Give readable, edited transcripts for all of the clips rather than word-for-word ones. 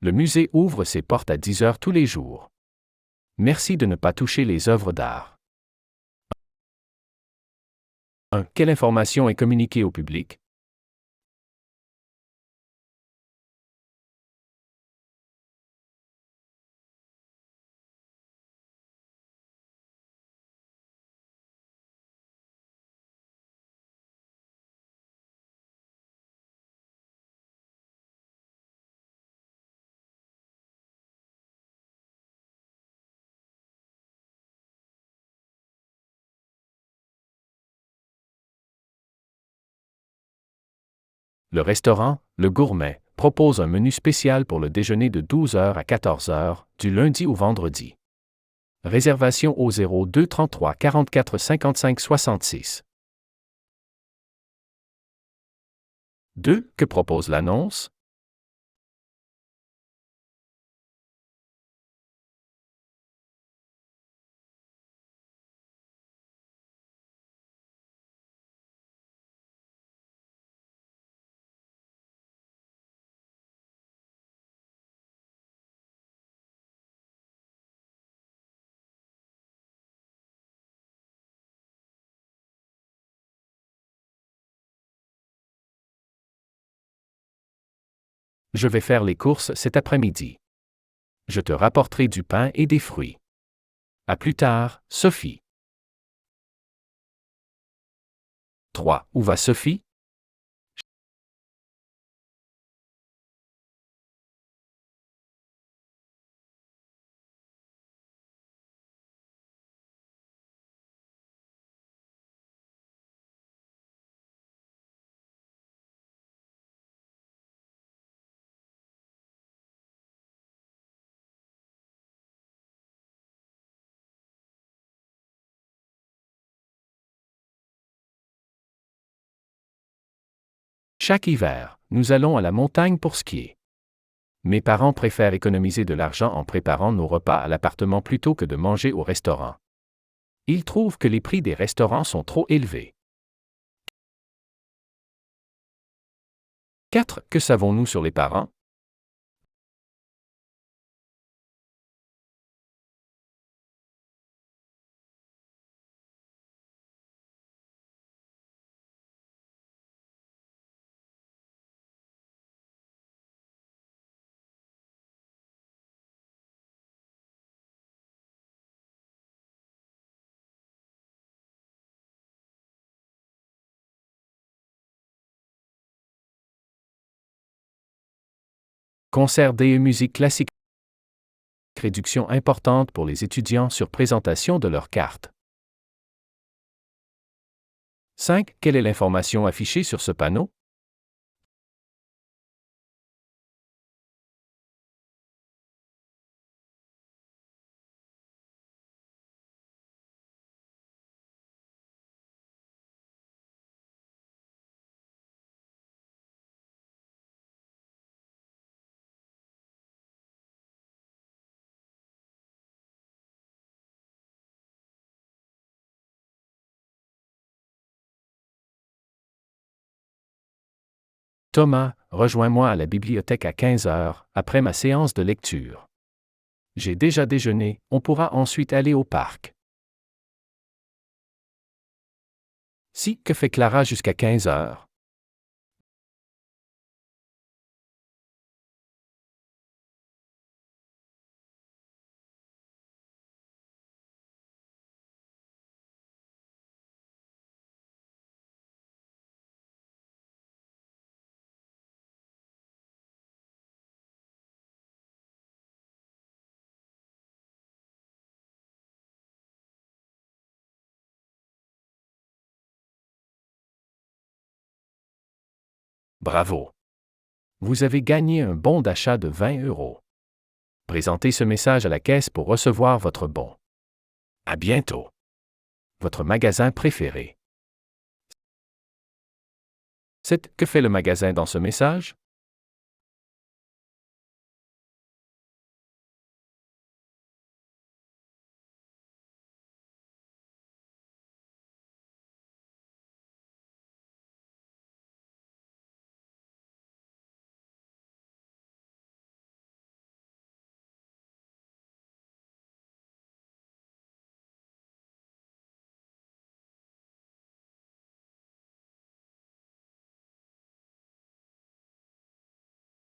Le musée ouvre ses portes à 10 heures tous les jours. Merci de ne pas toucher les œuvres d'art. 1. Quelle information est communiquée au public? Le restaurant, Le Gourmet, propose un menu spécial pour le déjeuner de 12 heures à 14 heures, du lundi au vendredi. Réservation au 02 33 44 55 66. 2. Que propose l'annonce? Je vais faire les courses cet après-midi. Je te rapporterai du pain et des fruits. À plus tard, Sophie. 3. Où va Sophie? Chaque hiver, nous allons à la montagne pour skier. Mes parents préfèrent économiser de l'argent en préparant nos repas à l'appartement plutôt que de manger au restaurant. Ils trouvent que les prix des restaurants sont trop élevés. 4. Que savons-nous sur les parents? Concert des musique classique. Réduction importante pour les étudiants sur présentation de leurs cartes. 5. Quelle est l'information affichée sur ce panneau? Thomas, rejoins-moi à la bibliothèque à 15 heures, après ma séance de lecture. J'ai déjà déjeuné, on pourra ensuite aller au parc. Si, que fait Clara jusqu'à 15 heures? Bravo! Vous avez gagné un bon d'achat de 20 euros. Présentez ce message à la caisse pour recevoir votre bon. À bientôt! Votre magasin préféré. 7. Que fait le magasin dans ce message?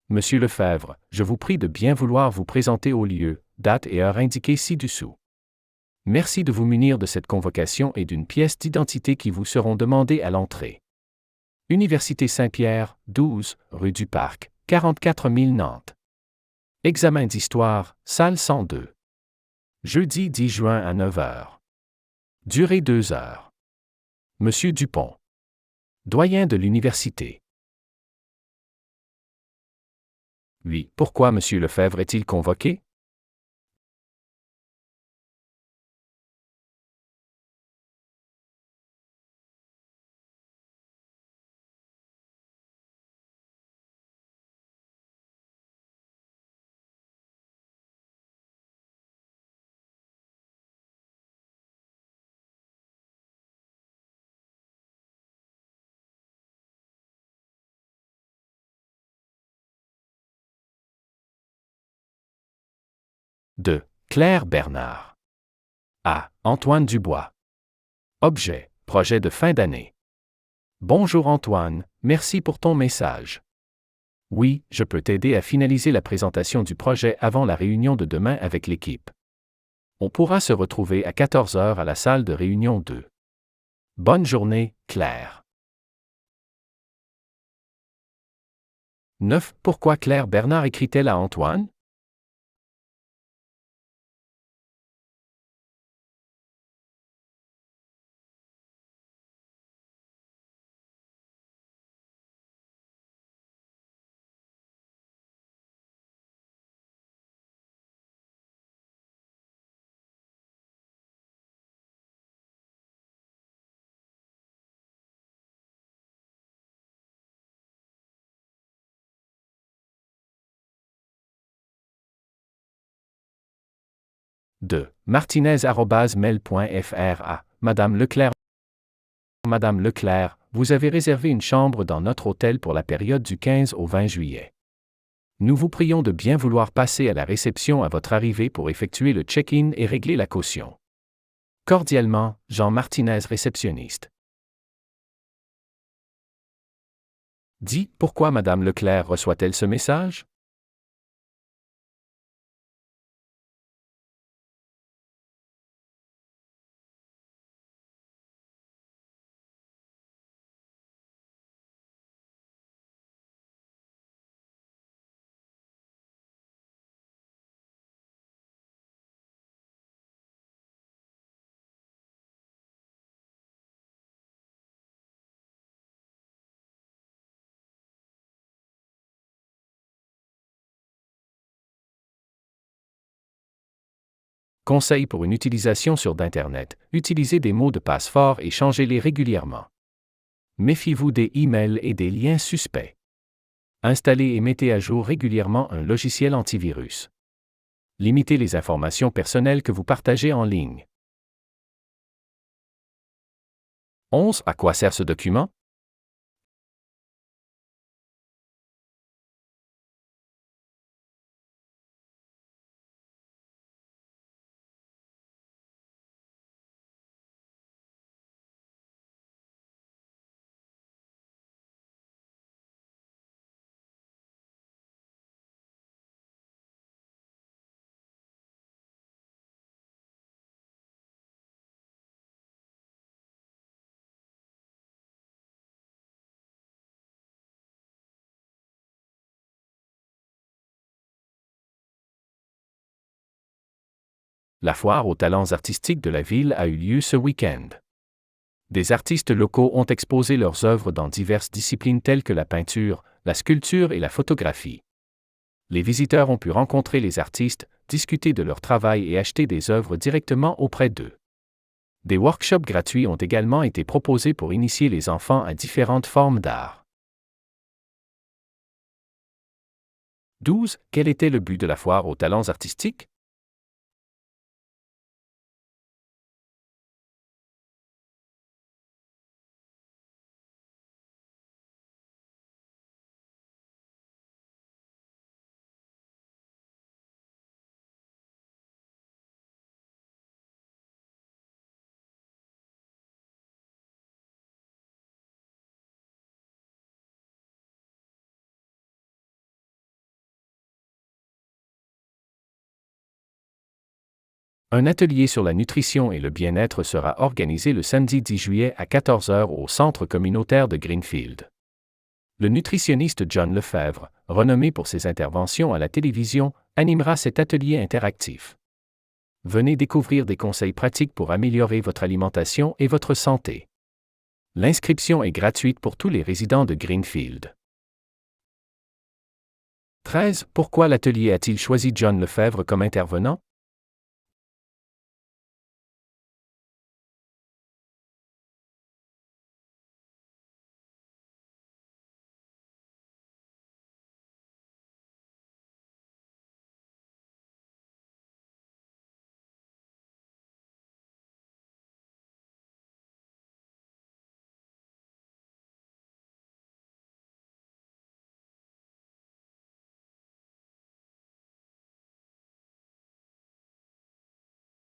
Monsieur Lefebvre, je vous prie de bien vouloir vous présenter au lieu, date et heure indiquées ci-dessous. Merci de vous munir de cette convocation et d'une pièce d'identité qui vous seront demandées à l'entrée. Université Saint-Pierre, 12, rue du Parc, 44 000 Nantes. Examen d'histoire, salle 102. Jeudi 10 juin à 9 heures. Durée 2 heures. Monsieur Dupont. Doyen de l'université. Oui, pourquoi Monsieur Lefebvre est-il convoqué? De Claire Bernard. À Antoine Dubois. Objet, projet de fin d'année. Bonjour Antoine, merci pour ton message. Oui, je peux t'aider à finaliser la présentation du projet avant la réunion de demain avec l'équipe. On pourra se retrouver à 14 heures à la salle de réunion 2. Bonne journée, Claire. 9. Pourquoi Claire Bernard écrit-elle à Antoine? De martinez@mail.fr à Madame Leclerc. Madame Leclerc, vous avez réservé une chambre dans notre hôtel pour la période du 15 au 20 juillet. Nous vous prions de bien vouloir passer à la réception à votre arrivée pour effectuer le check-in et régler la caution. Cordialement, Jean Martinez, réceptionniste. Dis, pourquoi Madame Leclerc reçoit-elle ce message? Conseil pour une utilisation sur d'Internet, utilisez des mots de passe forts et changez-les régulièrement. Méfiez-vous des emails et des liens suspects. Installez et mettez à jour régulièrement un logiciel antivirus. Limitez les informations personnelles que vous partagez en ligne. 11. À quoi sert ce document? La foire aux talents artistiques de la ville a eu lieu ce week-end. Des artistes locaux ont exposé leurs œuvres dans diverses disciplines telles que la peinture, la sculpture et la photographie. Les visiteurs ont pu rencontrer les artistes, discuter de leur travail et acheter des œuvres directement auprès d'eux. Des workshops gratuits ont également été proposés pour initier les enfants à différentes formes d'art. 12. Quel était le but de la foire aux talents artistiques? Un atelier sur la nutrition et le bien-être sera organisé le samedi 10 juillet à 14 heures au centre communautaire de Greenfield. Le nutritionniste John Lefebvre, renommé pour ses interventions à la télévision, animera cet atelier interactif. Venez découvrir des conseils pratiques pour améliorer votre alimentation et votre santé. L'inscription est gratuite pour tous les résidents de Greenfield. 13. Pourquoi l'atelier a-t-il choisi John Lefebvre comme intervenant?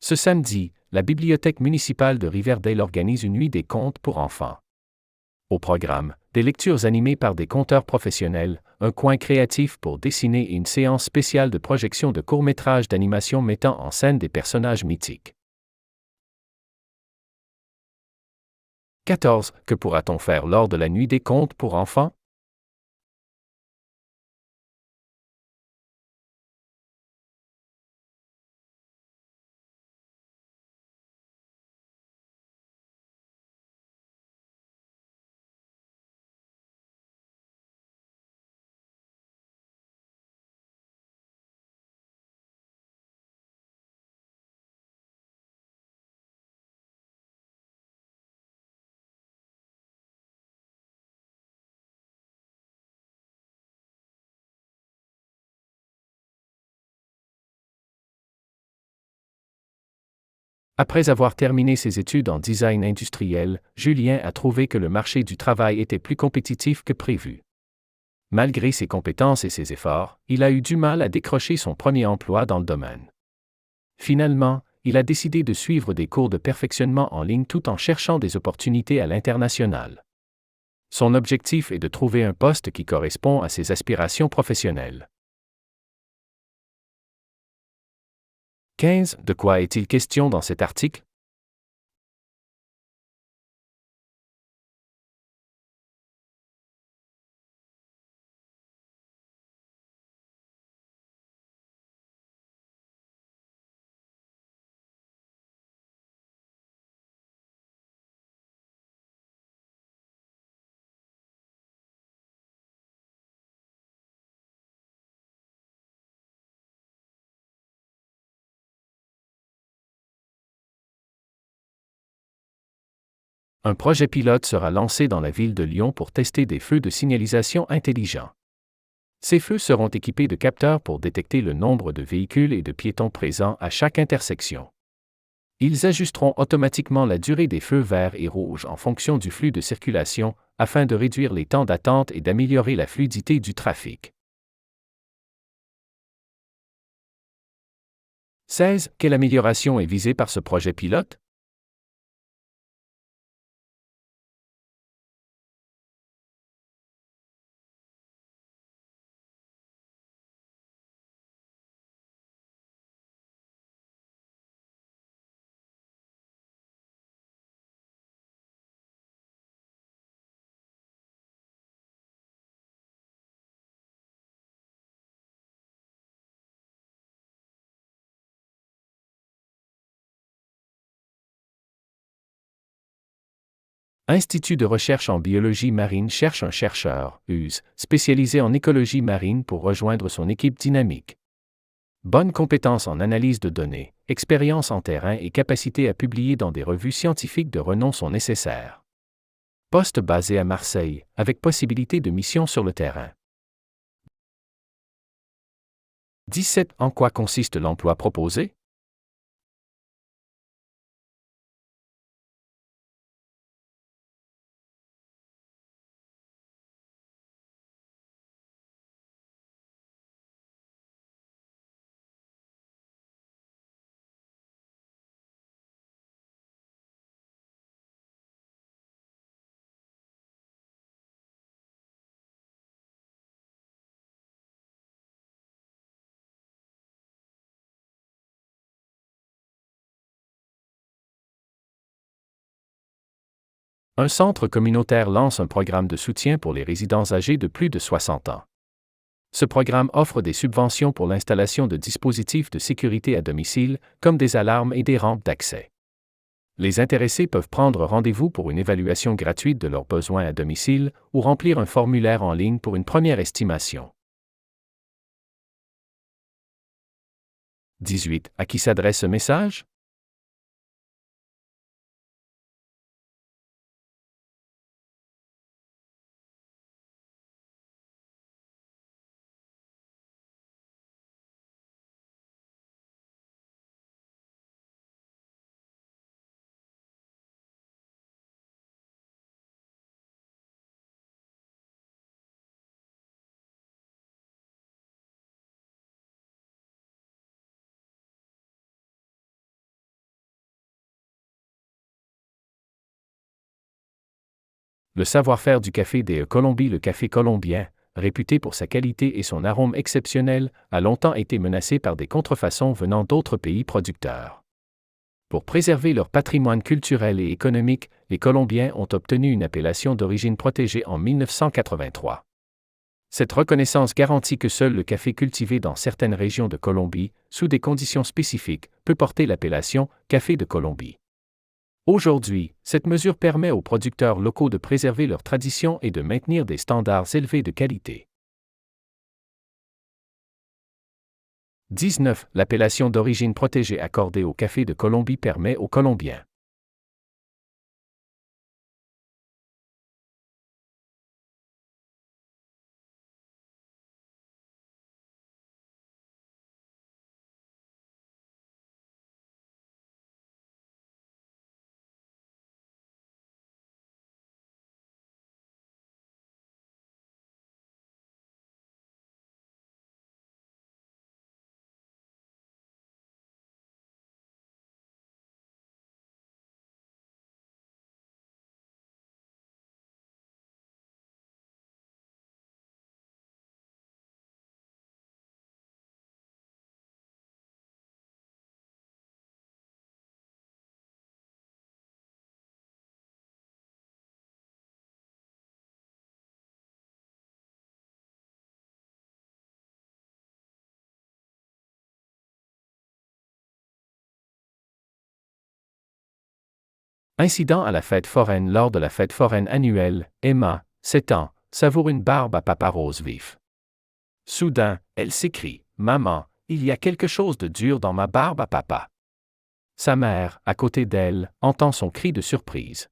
Ce samedi, la bibliothèque municipale de Riverdale organise une nuit des contes pour enfants. Au programme, des lectures animées par des conteurs professionnels, un coin créatif pour dessiner et une séance spéciale de projection de courts-métrages d'animation mettant en scène des personnages mythiques. 14. Que pourra-t-on faire lors de la nuit des contes pour enfants? Après avoir terminé ses études en design industriel, Julien a trouvé que le marché du travail était plus compétitif que prévu. Malgré ses compétences et ses efforts, il a eu du mal à décrocher son premier emploi dans le domaine. Finalement, il a décidé de suivre des cours de perfectionnement en ligne tout en cherchant des opportunités à l'international. Son objectif est de trouver un poste qui correspond à ses aspirations professionnelles. 15. De quoi est-il question dans cet article? Un projet pilote sera lancé dans la ville de Lyon pour tester des feux de signalisation intelligents. Ces feux seront équipés de capteurs pour détecter le nombre de véhicules et de piétons présents à chaque intersection. Ils ajusteront automatiquement la durée des feux verts et rouges en fonction du flux de circulation, afin de réduire les temps d'attente et d'améliorer la fluidité du trafic. 16. Quelle amélioration est visée par ce projet pilote? Institut de recherche en biologie marine cherche un chercheur, US, spécialisé en écologie marine pour rejoindre son équipe dynamique. Bonnes compétences en analyse de données, expérience en terrain et capacité à publier dans des revues scientifiques de renom sont nécessaires. Poste basé à Marseille, avec possibilité de mission sur le terrain. 17. En quoi consiste l'emploi proposé? Un centre communautaire lance un programme de soutien pour les résidents âgés de plus de 60 ans. Ce programme offre des subventions pour l'installation de dispositifs de sécurité à domicile, comme des alarmes et des rampes d'accès. Les intéressés peuvent prendre rendez-vous pour une évaluation gratuite de leurs besoins à domicile ou remplir un formulaire en ligne pour une première estimation. 18. À qui s'adresse ce message? Le savoir-faire du café de Colombie. Le café colombien, réputé pour sa qualité et son arôme exceptionnel, a longtemps été menacé par des contrefaçons venant d'autres pays producteurs. Pour préserver leur patrimoine culturel et économique, les Colombiens ont obtenu une appellation d'origine protégée en 1983. Cette reconnaissance garantit que seul le café cultivé dans certaines régions de Colombie, sous des conditions spécifiques, peut porter l'appellation Café de Colombie. Aujourd'hui, cette mesure permet aux producteurs locaux de préserver leurs traditions et de maintenir des standards élevés de qualité. 19. L'appellation d'origine protégée accordée au café de Colombie permet aux Colombiens. Incident à la fête foraine. Lors de la fête foraine annuelle, Emma, 7 ans, savoure une barbe à papa rose vif. Soudain, elle s'écrie: « Maman, il y a quelque chose de dur dans ma barbe à papa. » Sa mère, à côté d'elle, entend son cri de surprise.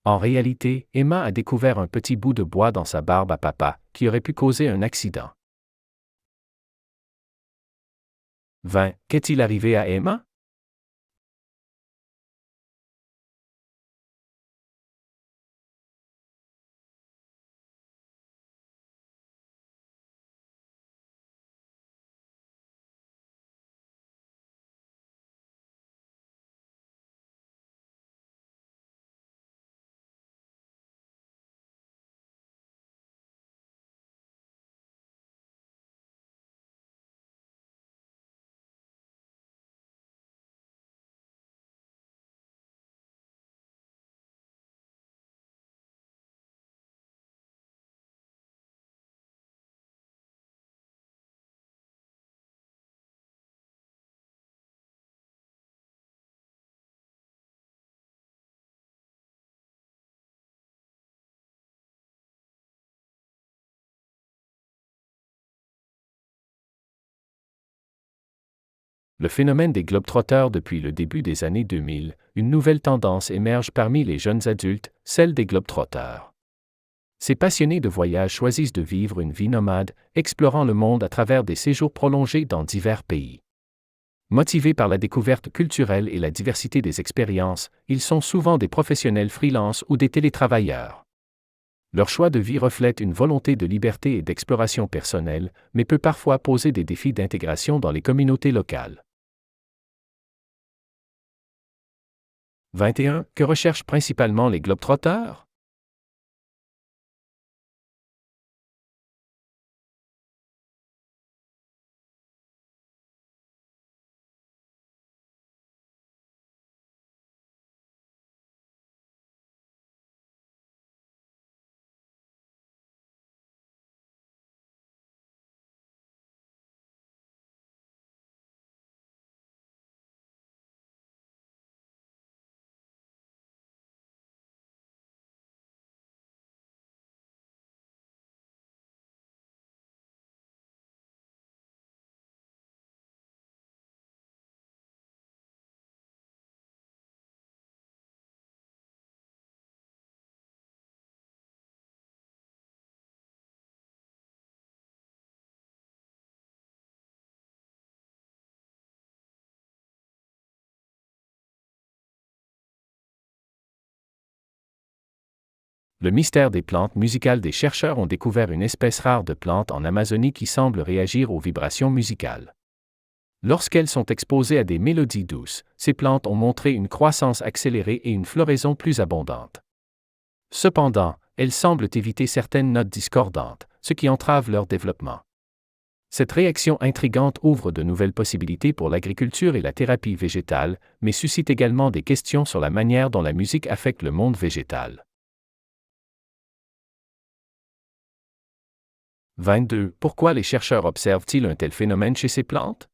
En réalité, Emma a découvert un petit bout de bois dans sa barbe à papa, qui aurait pu causer un accident. 20. Qu'est-il arrivé à Emma? Le phénomène des globetrotters. Depuis le début des années 2000, une nouvelle tendance émerge parmi les jeunes adultes, celle des globetrotters. Ces passionnés de voyage choisissent de vivre une vie nomade, explorant le monde à travers des séjours prolongés dans divers pays. Motivés par la découverte culturelle et la diversité des expériences, ils sont souvent des professionnels freelance ou des télétravailleurs. Leur choix de vie reflète une volonté de liberté et d'exploration personnelle, mais peut parfois poser des défis d'intégration dans les communautés locales. 21. Que recherchent principalement les globetrotters? Le mystère des plantes musicales. Des chercheurs ont découvert une espèce rare de plante en Amazonie qui semble réagir aux vibrations musicales. Lorsqu'elles sont exposées à des mélodies douces, ces plantes ont montré une croissance accélérée et une floraison plus abondante. Cependant, elles semblent éviter certaines notes discordantes, ce qui entrave leur développement. Cette réaction intrigante ouvre de nouvelles possibilités pour l'agriculture et la thérapie végétale, mais suscite également des questions sur la manière dont la musique affecte le monde végétal. 22. Pourquoi les chercheurs observent-ils un tel phénomène chez ces plantes?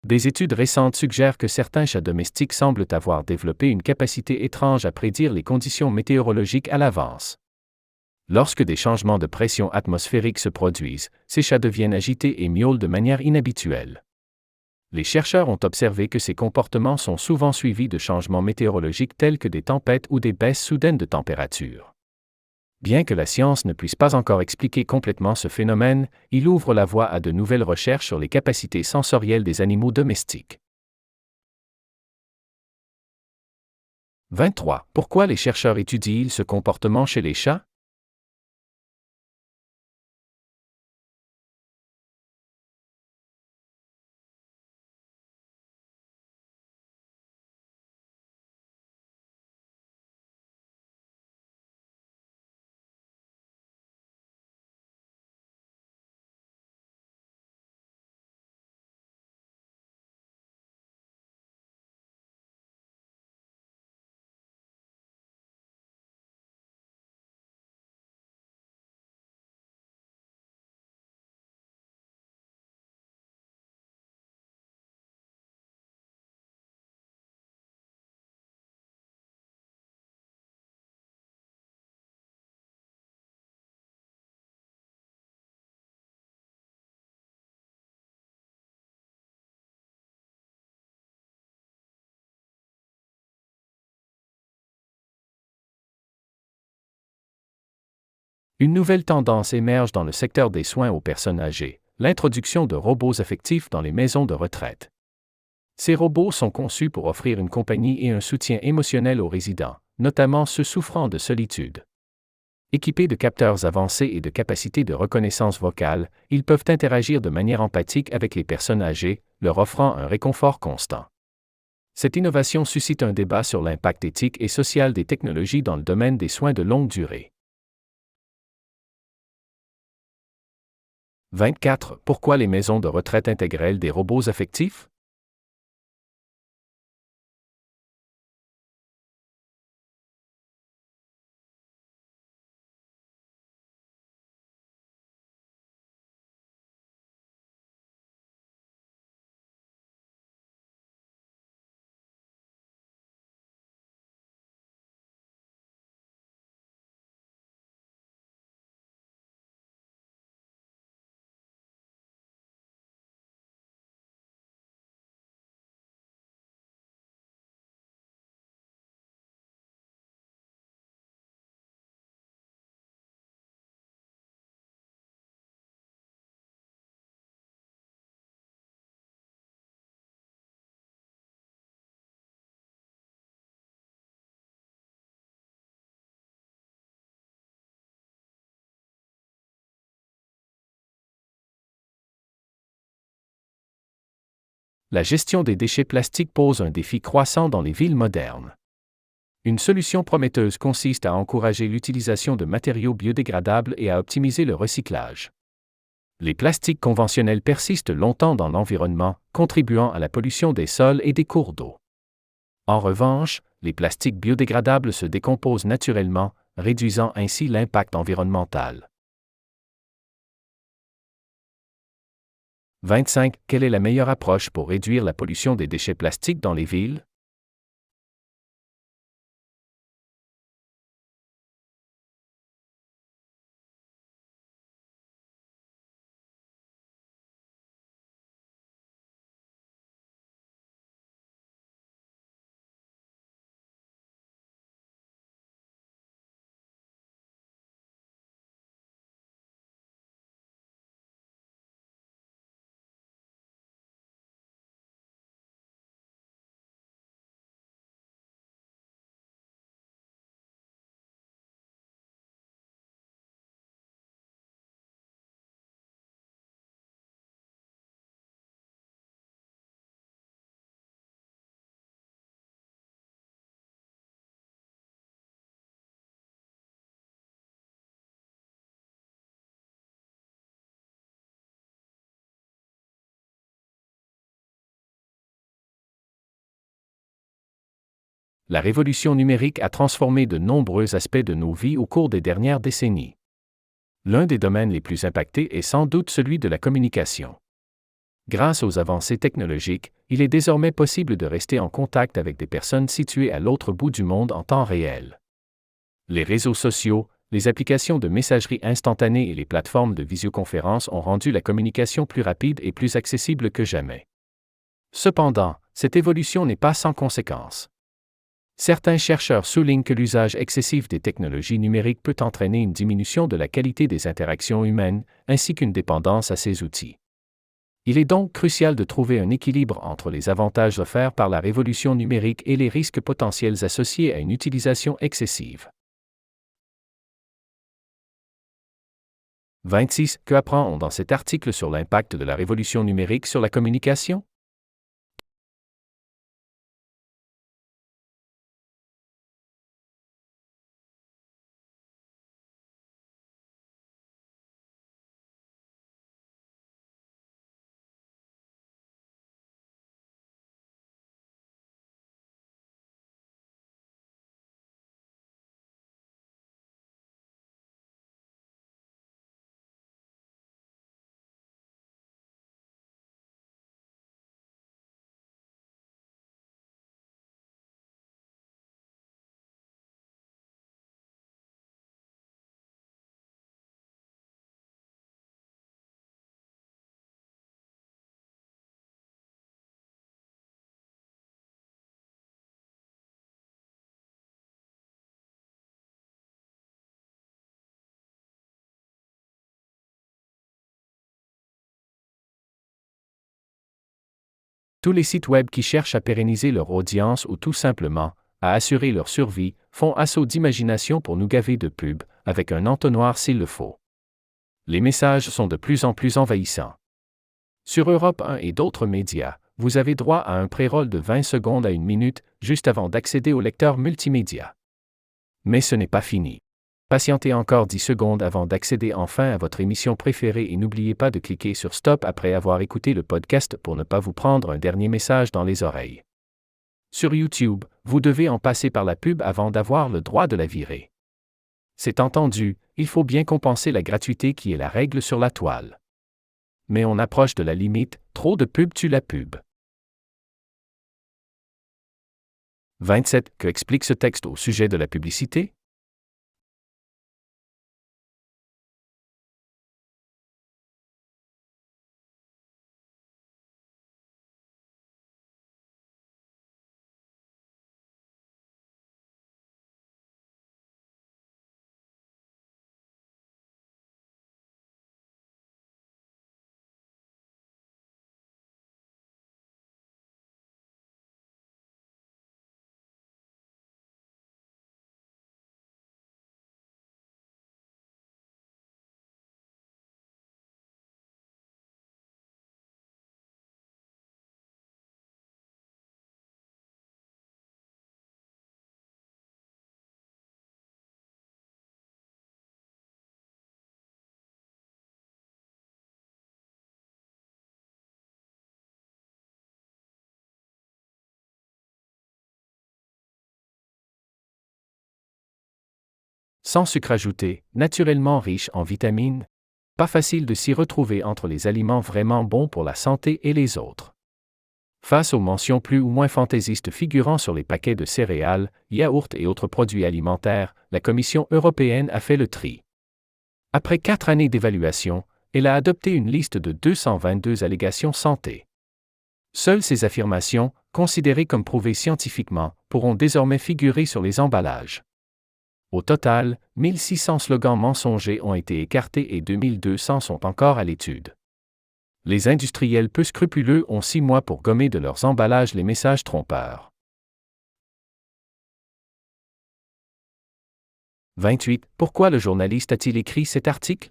Des études récentes suggèrent que certains chats domestiques semblent avoir développé une capacité étrange à prédire les conditions météorologiques à l'avance. Lorsque des changements de pression atmosphérique se produisent, ces chats deviennent agités et miaulent de manière inhabituelle. Les chercheurs ont observé que ces comportements sont souvent suivis de changements météorologiques tels que des tempêtes ou des baisses soudaines de température. Bien que la science ne puisse pas encore expliquer complètement ce phénomène, il ouvre la voie à de nouvelles recherches sur les capacités sensorielles des animaux domestiques. 23. Pourquoi les chercheurs étudient ce comportement chez les chats? Une nouvelle tendance émerge dans le secteur des soins aux personnes âgées, l'introduction de robots affectifs dans les maisons de retraite. Ces robots sont conçus pour offrir une compagnie et un soutien émotionnel aux résidents, notamment ceux souffrant de solitude. Équipés de capteurs avancés et de capacités de reconnaissance vocale, ils peuvent interagir de manière empathique avec les personnes âgées, leur offrant un réconfort constant. Cette innovation suscite un débat sur l'impact éthique et social des technologies dans le domaine des soins de longue durée. 24. Pourquoi les maisons de retraite intègrent-elles des robots affectifs? La gestion des déchets plastiques pose un défi croissant dans les villes modernes. Une solution prometteuse consiste à encourager l'utilisation de matériaux biodégradables et à optimiser le recyclage. Les plastiques conventionnels persistent longtemps dans l'environnement, contribuant à la pollution des sols et des cours d'eau. En revanche, les plastiques biodégradables se décomposent naturellement, réduisant ainsi l'impact environnemental. 25. Quelle est la meilleure approche pour réduire la pollution des déchets plastiques dans les villes? La révolution numérique a transformé de nombreux aspects de nos vies au cours des dernières décennies. L'un des domaines les plus impactés est sans doute celui de la communication. Grâce aux avancées technologiques, il est désormais possible de rester en contact avec des personnes situées à l'autre bout du monde en temps réel. Les réseaux sociaux, les applications de messagerie instantanée et les plateformes de visioconférence ont rendu la communication plus rapide et plus accessible que jamais. Cependant, cette évolution n'est pas sans conséquences. Certains chercheurs soulignent que l'usage excessif des technologies numériques peut entraîner une diminution de la qualité des interactions humaines, ainsi qu'une dépendance à ces outils. Il est donc crucial de trouver un équilibre entre les avantages offerts par la révolution numérique et les risques potentiels associés à une utilisation excessive. 26. Que apprend-on dans cet article sur l'impact de la révolution numérique sur la communication? Tous les sites web qui cherchent à pérenniser leur audience ou tout simplement à assurer leur survie font assaut d'imagination pour nous gaver de pubs, avec un entonnoir s'il le faut. Les messages sont de plus en plus envahissants. Sur Europe 1 et d'autres médias, vous avez droit à un pré-roll de 20 secondes à une minute, juste avant d'accéder au lecteur multimédia. Mais ce n'est pas fini. Patientez encore 10 secondes avant d'accéder enfin à votre émission préférée et n'oubliez pas de cliquer sur Stop après avoir écouté le podcast pour ne pas vous prendre un dernier message dans les oreilles. Sur YouTube, vous devez en passer par la pub avant d'avoir le droit de la virer. C'est entendu, il faut bien compenser la gratuité qui est la règle sur la toile. Mais on approche de la limite, trop de pub tue la pub. 27. Que explique ce texte au sujet de la publicité? sans sucre ajouté, naturellement riche en vitamines. Pas facile de s'y retrouver entre les aliments vraiment bons pour la santé et les autres. Face aux mentions plus ou moins fantaisistes figurant sur les paquets de céréales, yaourts et autres produits alimentaires, la Commission européenne a fait le tri. Après 4 années d'évaluation, elle a adopté une liste de 222 allégations santé. Seules ces affirmations, considérées comme prouvées scientifiquement, pourront désormais figurer sur les emballages. Au total, 1600 slogans mensongers ont été écartés et 2200 sont encore à l'étude. Les industriels peu scrupuleux ont 6 mois pour gommer de leurs emballages les messages trompeurs. 28. Pourquoi le journaliste a-t-il écrit cet article?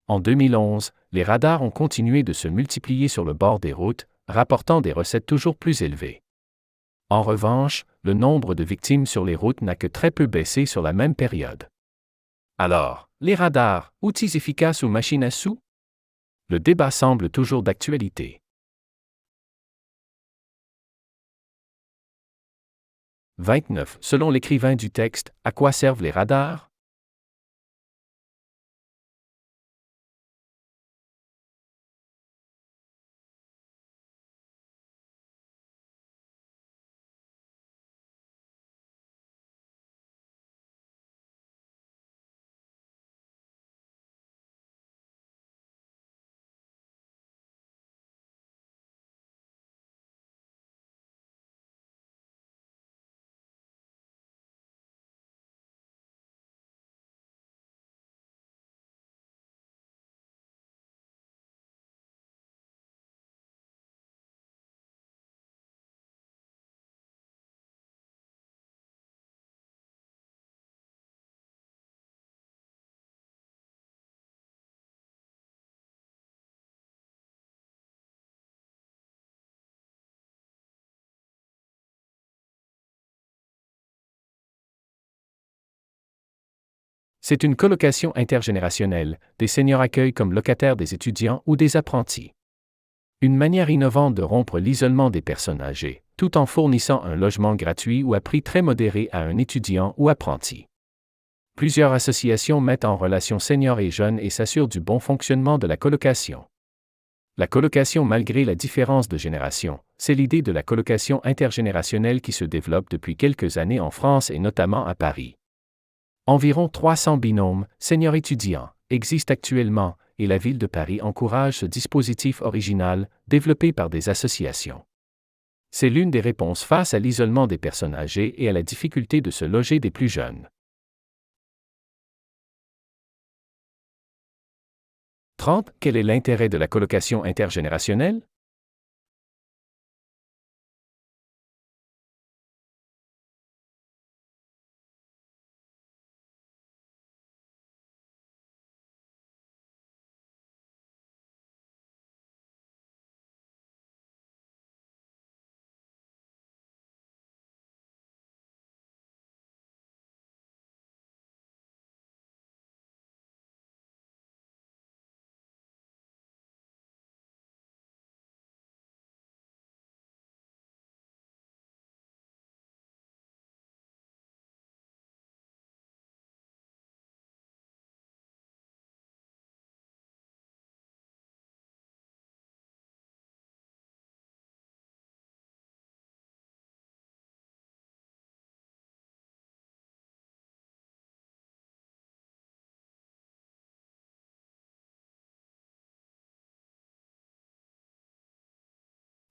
En 2011, les radars ont continué de se multiplier sur le bord des routes, rapportant des recettes toujours plus élevées. En revanche, le nombre de victimes sur les routes n'a que très peu baissé sur la même période. Alors, les radars, outils efficaces ou machines à sous? Le débat semble toujours d'actualité. 29. Selon l'écrivain du texte, à quoi servent les radars? C'est une colocation intergénérationnelle, des seniors accueillent comme locataires des étudiants ou des apprentis. Une manière innovante de rompre l'isolement des personnes âgées, tout en fournissant un logement gratuit ou à prix très modéré à un étudiant ou apprenti. Plusieurs associations mettent en relation seniors et jeunes et s'assurent du bon fonctionnement de la colocation. La colocation malgré la différence de génération, c'est l'idée de la colocation intergénérationnelle qui se développe depuis quelques années en France et notamment à Paris. Environ 300 binômes, seniors étudiants, existent actuellement, et la ville de Paris encourage ce dispositif original, développé par des associations. C'est l'une des réponses face à l'isolement des personnes âgées et à la difficulté de se loger des plus jeunes. 30. Quel est l'intérêt de la colocation intergénérationnelle?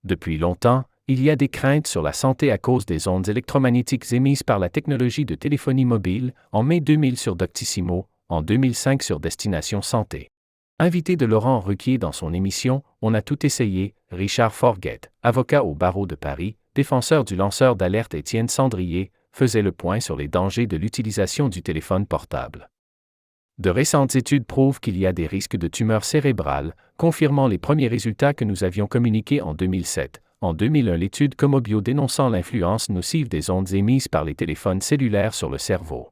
Depuis longtemps, il y a des craintes sur la santé à cause des ondes électromagnétiques émises par la technologie de téléphonie mobile, en mai 2000 sur Doctissimo, en 2005 sur Destination Santé. Invité de Laurent Ruquier dans son émission On a tout essayé, Richard Forget, avocat au barreau de Paris, défenseur du lanceur d'alerte Étienne Sandrier, faisait le point sur les dangers de l'utilisation du téléphone portable. De récentes études prouvent qu'il y a des risques de tumeurs cérébrales, confirmant les premiers résultats que nous avions communiqués en 2007. En 2001, l'étude Comobio dénonçant l'influence nocive des ondes émises par les téléphones cellulaires sur le cerveau.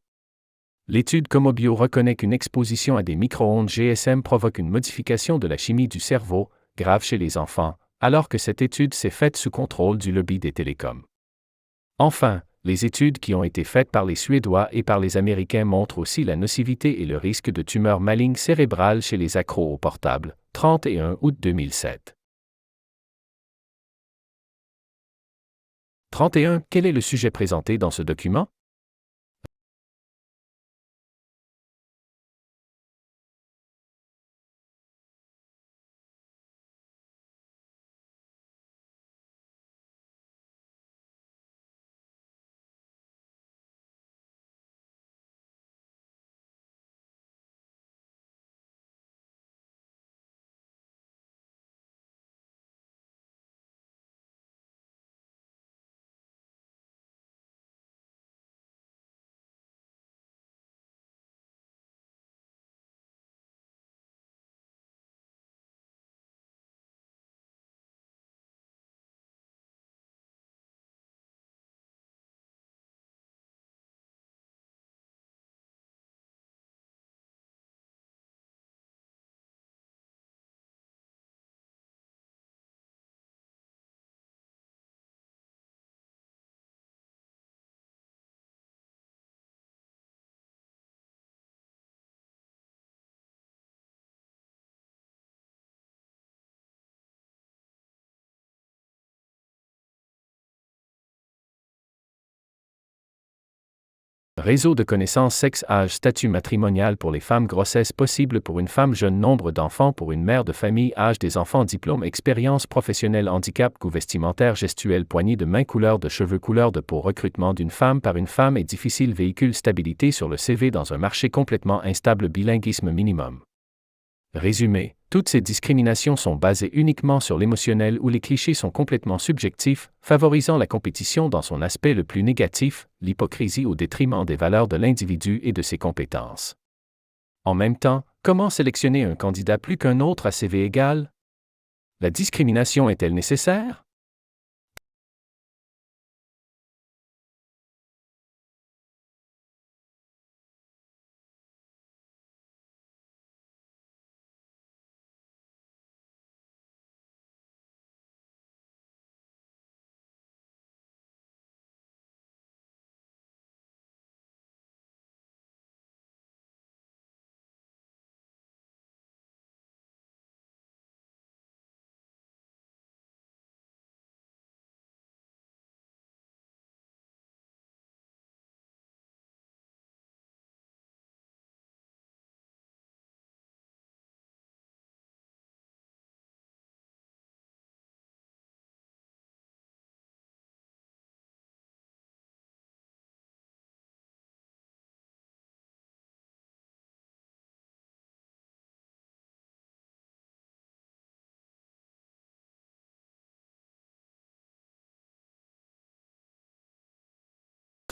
L'étude Comobio reconnaît qu'une exposition à des micro-ondes GSM provoque une modification de la chimie du cerveau, grave chez les enfants, alors que cette étude s'est faite sous contrôle du lobby des télécoms. Enfin, les études qui ont été faites par les Suédois et par les Américains montrent aussi la nocivité et le risque de tumeurs malignes cérébrales chez les accros au portable. 31 août 2007. 31. Quel est le sujet présenté dans ce document? Réseau de connaissances sexe âge statut matrimonial pour les femmes grossesse possible pour une femme jeune nombre d'enfants pour une mère de famille âge des enfants diplôme expérience professionnelle handicap goût vestimentaire gestuelle poignée de main couleur de cheveux couleur de peau recrutement d'une femme par une femme est difficile véhicule stabilité sur le CV dans un marché complètement instable bilinguisme minimum. Résumé, toutes ces discriminations sont basées uniquement sur l'émotionnel où les clichés sont complètement subjectifs, favorisant la compétition dans son aspect le plus négatif, l'hypocrisie au détriment des valeurs de l'individu et de ses compétences. En même temps, comment sélectionner un candidat plus qu'un autre à CV égal? La discrimination est-elle nécessaire?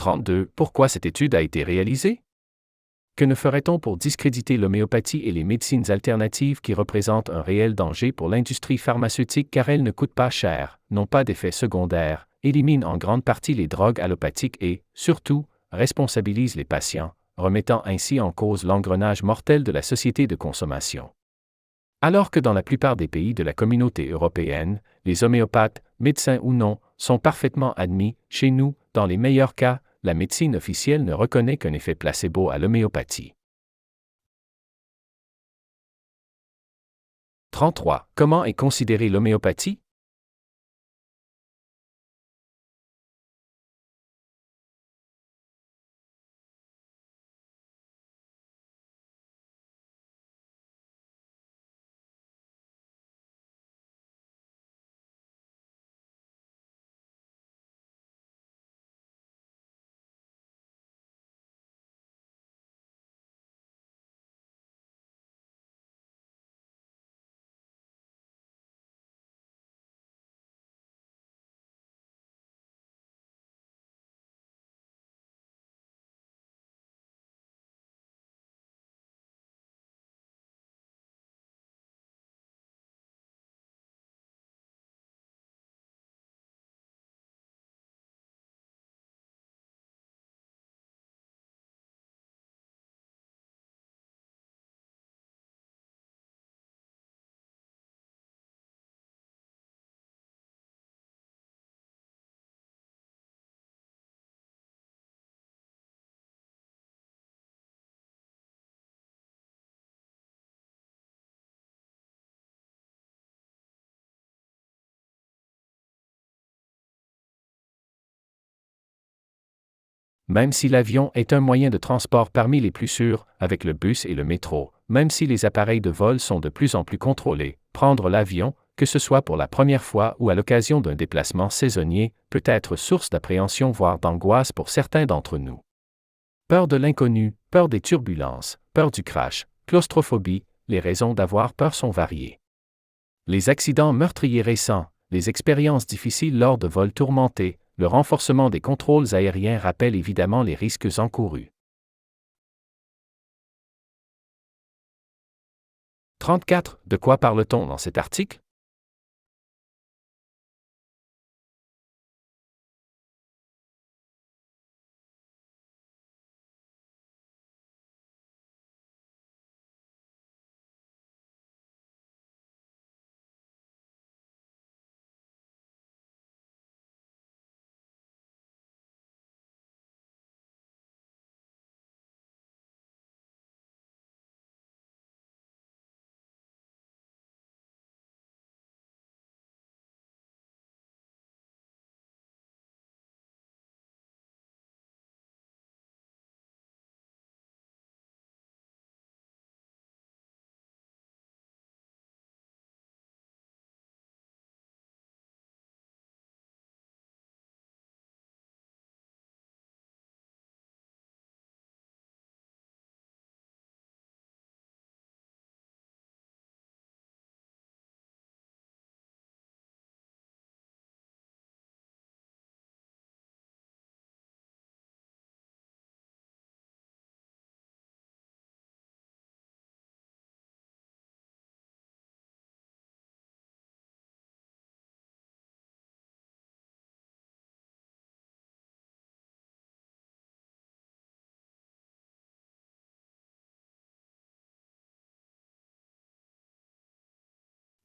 « 32. Pourquoi cette étude a été réalisée? Que ne ferait-on pour discréditer l'homéopathie et les médecines alternatives qui représentent un réel danger pour l'industrie pharmaceutique car elles ne coûtent pas cher, n'ont pas d'effets secondaires, éliminent en grande partie les drogues allopathiques et, surtout, responsabilisent les patients, remettant ainsi en cause l'engrenage mortel de la société de consommation. Alors que dans la plupart des pays de la communauté européenne, les homéopathes, médecins ou non, sont parfaitement admis, chez nous, dans les meilleurs cas, la médecine officielle ne reconnaît qu'un effet placebo à l'homéopathie. 33. Comment est considérée l'homéopathie? Même si l'avion est un moyen de transport parmi les plus sûrs, avec le bus et le métro, même si les appareils de vol sont de plus en plus contrôlés, prendre l'avion, que ce soit pour la première fois ou à l'occasion d'un déplacement saisonnier, peut être source d'appréhension voire d'angoisse pour certains d'entre nous. Peur de l'inconnu, peur des turbulences, peur du crash, claustrophobie, les raisons d'avoir peur sont variées. Les accidents meurtriers récents, les expériences difficiles lors de vols tourmentés, le renforcement des contrôles aériens rappellent évidemment les risques encourus. 34. De quoi parle-t-on dans cet article?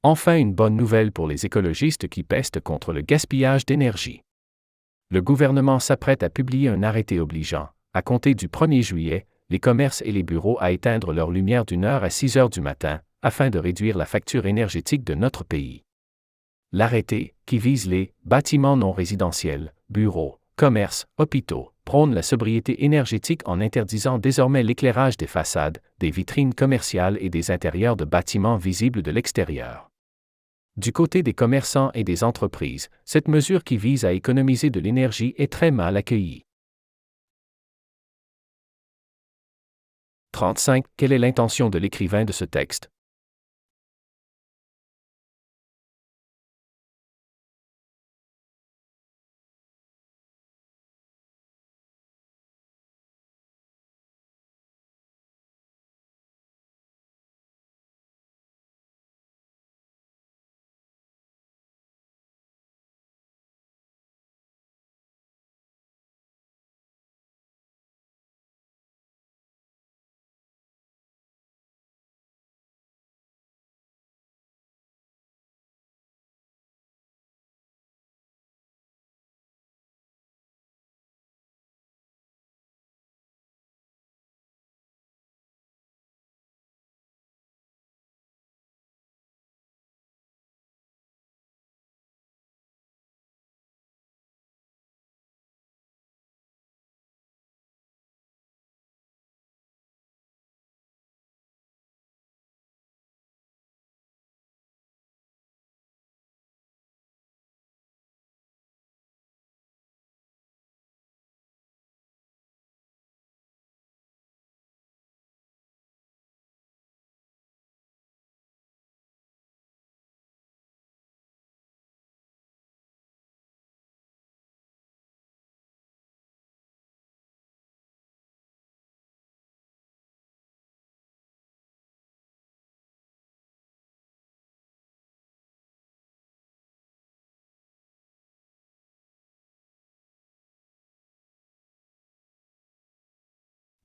Enfin une bonne nouvelle pour les écologistes qui pestent contre le gaspillage d'énergie. Le gouvernement s'apprête à publier un arrêté obligeant, à compter du 1er juillet, les commerces et les bureaux à éteindre leur lumière d'1h à 6h du matin, afin de réduire la facture énergétique de notre pays. L'arrêté, qui vise les bâtiments non résidentiels, bureaux, commerces, hôpitaux, prône la sobriété énergétique en interdisant désormais l'éclairage des façades, des vitrines commerciales et des intérieurs de bâtiments visibles de l'extérieur. Du côté des commerçants et des entreprises, cette mesure qui vise à économiser de l'énergie est très mal accueillie. 35. Quelle est l'intention de l'écrivain de ce texte?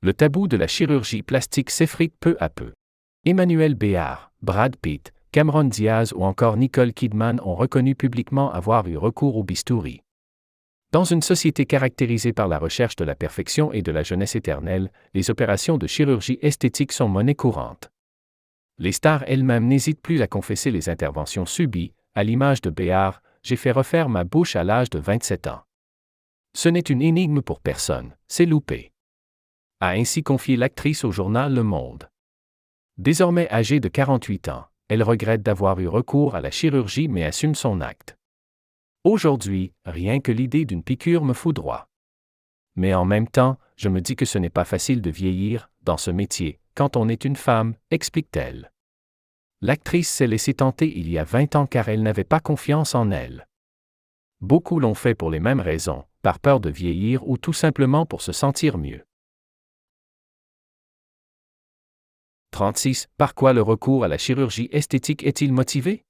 Le tabou de la chirurgie plastique s'effrite peu à peu. Emmanuel Béard, Brad Pitt, Cameron Diaz ou encore Nicole Kidman ont reconnu publiquement avoir eu recours au bistouri. Dans une société caractérisée par la recherche de la perfection et de la jeunesse éternelle, les opérations de chirurgie esthétique sont monnaie courante. Les stars elles-mêmes n'hésitent plus à confesser les interventions subies, à l'image de Béard, « J'ai fait refaire ma bouche à l'âge de 27 ans. Ce n'est une énigme pour personne, c'est loupé. A ainsi confié l'actrice au journal Le Monde. Désormais âgée de 48 ans, elle regrette d'avoir eu recours à la chirurgie mais assume son acte. Aujourd'hui, rien que l'idée d'une piqûre me foudroie. Mais en même temps, je me dis que ce n'est pas facile de vieillir, dans ce métier, quand on est une femme, explique-t-elle. L'actrice s'est laissée tenter il y a 20 ans car elle n'avait pas confiance en elle. Beaucoup l'ont fait pour les mêmes raisons, par peur de vieillir ou tout simplement pour se sentir mieux. 36. Par quoi le recours à la chirurgie esthétique est-il motivé?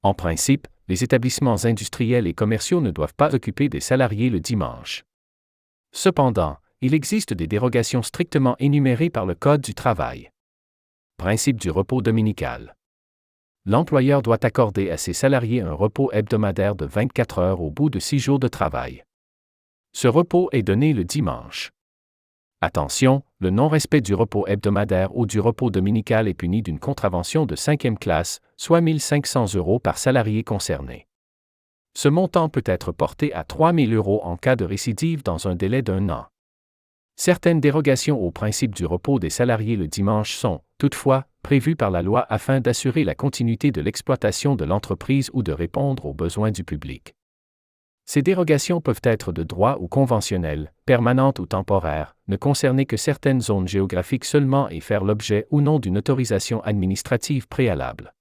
En principe, les établissements industriels et commerciaux ne doivent pas occuper des salariés le dimanche. Cependant, il existe des dérogations strictement énumérées par le Code du travail. Principe du repos dominical. L'employeur doit accorder à ses salariés un repos hebdomadaire de 24 heures au bout de 6 jours de travail. Ce repos est donné le dimanche. Attention, le non-respect du repos hebdomadaire ou du repos dominical est puni d'une contravention de 5e classe, soit 1 500 € par salarié concerné. Ce montant peut être porté à 3 000 € en cas de récidive dans un délai d'1 an. Certaines dérogations au principe du repos des salariés le dimanche sont, toutefois, prévues par la loi afin d'assurer la continuité de l'exploitation de l'entreprise ou de répondre aux besoins du public. Ces dérogations peuvent être de droit ou conventionnelles, permanentes ou temporaires, ne concerner que certaines zones géographiques seulement et faire l'objet ou non d'une autorisation administrative préalable.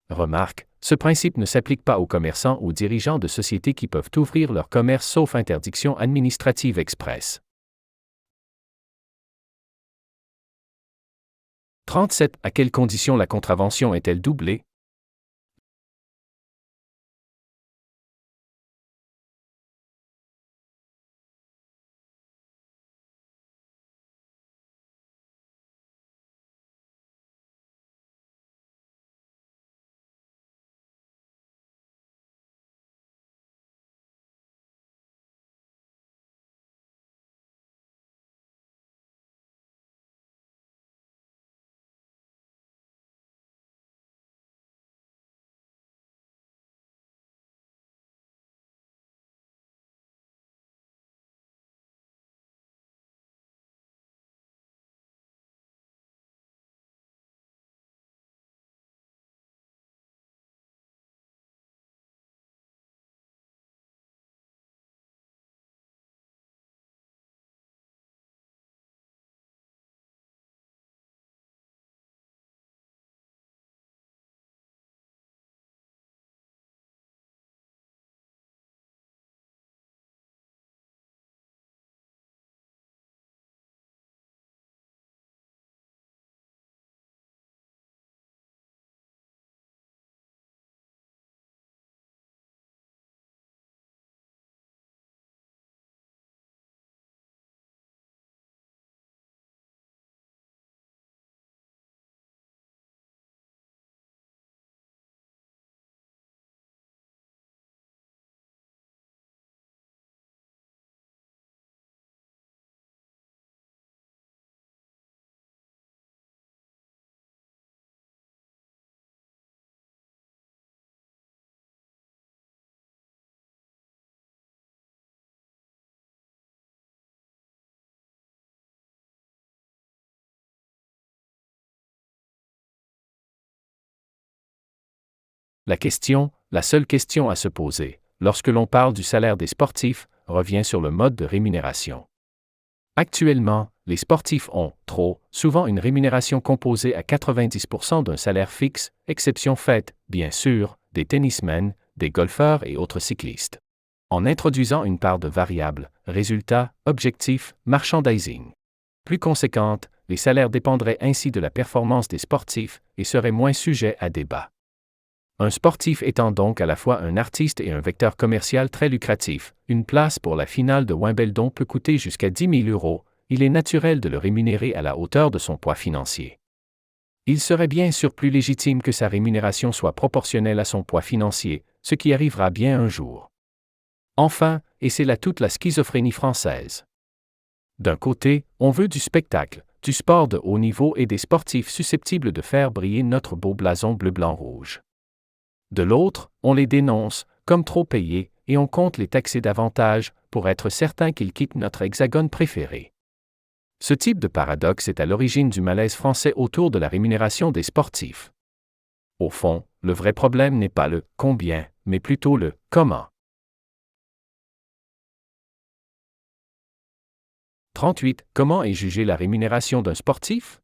Remarque, ce principe ne s'applique pas aux commerçants ou dirigeants de sociétés qui peuvent ouvrir leur commerce sauf interdiction administrative expresse. 37. À quelles conditions la contravention est-elle doublée? La seule question à se poser, lorsque l'on parle du salaire des sportifs, revient sur le mode de rémunération. Actuellement, les sportifs ont, trop souvent, une rémunération composée à 90% d'un salaire fixe, exception faite, bien sûr, des tennismen, des golfeurs et autres cyclistes. En introduisant une part de variable, résultat, objectif, merchandising plus conséquente, les salaires dépendraient ainsi de la performance des sportifs et seraient moins sujets à débat. Un sportif étant donc à la fois un artiste et un vecteur commercial très lucratif, une place pour la finale de Wimbledon peut coûter jusqu'à 10 000 €, il est naturel de le rémunérer à la hauteur de son poids financier. Il serait bien sûr plus légitime que sa rémunération soit proportionnelle à son poids financier, ce qui arrivera bien un jour. Enfin, et c'est là toute la schizophrénie française. D'un côté, on veut du spectacle, du sport de haut niveau et des sportifs susceptibles de faire briller notre beau blason bleu-blanc-rouge. De l'autre, on les dénonce, comme trop payés, et on compte les taxer davantage, pour être certain qu'ils quittent notre hexagone préféré. Ce type de paradoxe est à l'origine du malaise français autour de la rémunération des sportifs. Au fond, le vrai problème n'est pas le « combien », mais plutôt le « comment ». 38. Comment est jugée la rémunération d'un sportif?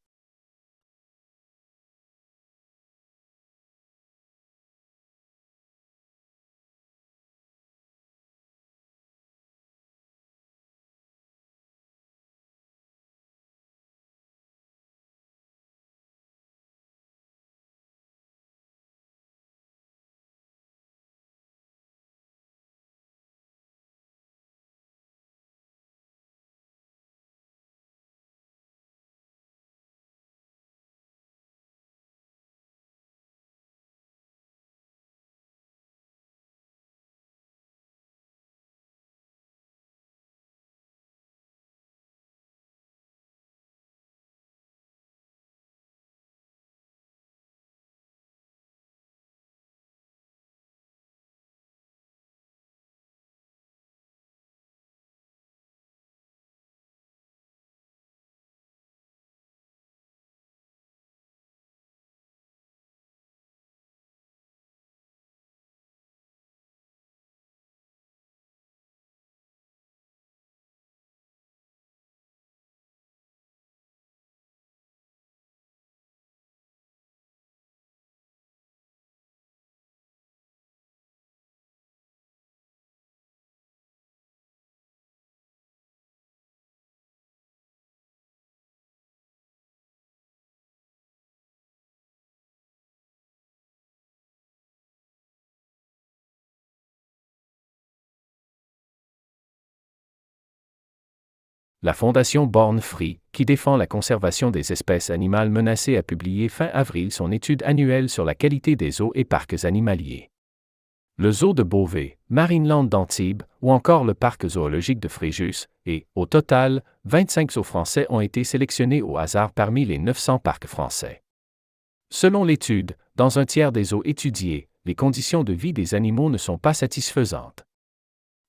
La Fondation Born Free, qui défend la conservation des espèces animales menacées, a publié fin avril son étude annuelle sur la qualité des zoos et parcs animaliers. Le zoo de Beauvais, Marineland d'Antibes, ou encore le parc zoologique de Fréjus, et, au total, 25 zoos français ont été sélectionnés au hasard parmi les 900 parcs français. Selon l'étude, dans un tiers des zoos étudiés, les conditions de vie des animaux ne sont pas satisfaisantes.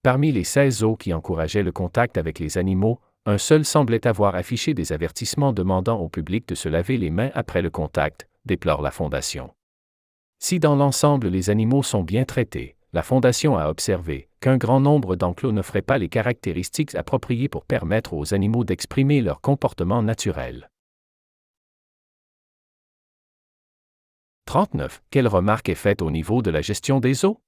Parmi les 16 zoos qui encourageaient le contact avec les animaux, un seul semblait avoir affiché des avertissements demandant au public de se laver les mains après le contact, déplore la Fondation. Si dans l'ensemble les animaux sont bien traités, la Fondation a observé qu'un grand nombre d'enclos n'offraient pas les caractéristiques appropriées pour permettre aux animaux d'exprimer leur comportement naturel. 39. Quelle remarque est faite au niveau de la gestion des eaux?